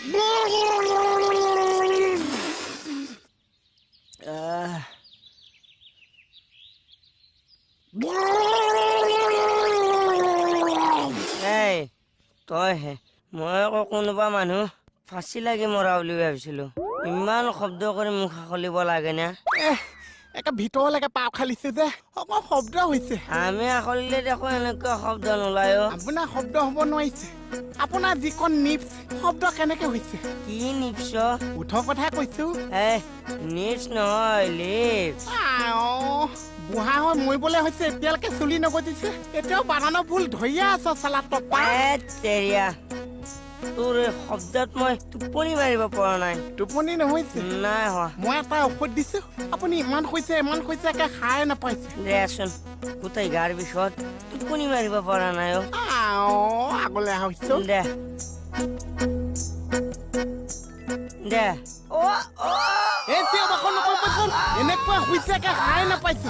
এই তই হে মই আকৌ কোনোবা মানুহ ফাঁচি লাগি মৰা বুলি ভাবিছিলো ইমান শব্দ কৰি মুখ খুলিব লাগে না একে ভিতৰলৈকে পাও খালিছে যে অকল শব্দ হৈছে আমি আখলিলে দেখো এনেকুৱা শব্দ নোলায় আপোনাৰ শব্দ হ'ব নোৱাৰিছে আপোনাৰ যিকণ নিপছ শব্দ কেনেকে হৈছে কি নিপছ উঠৰ কথা কৈছো নিপছ নহয় লিপছ বুঢ়া হৈ মৰিবলৈ হৈছে এতিয়ালৈকে চুলি নগজিছে এতিয়াও বাগানৰ ফুল ধৰিয়া আছ চালা টপা তেৰিয়া তোৰ শব্দত মই টোপনি মাৰিব পৰা নাই টোপনি নহৈছে নাই হোৱা মই এটা ঔষধ দিছো আপুনি ইমান কৈছে একে খাই নাপাইছে দেচোন গোটেই গাৰ বিষত টোপনি মাৰিব পৰা নাই আগলৈ আহিছো দে দে এনেকুৱা হৈছে একে খাই নাপাইছে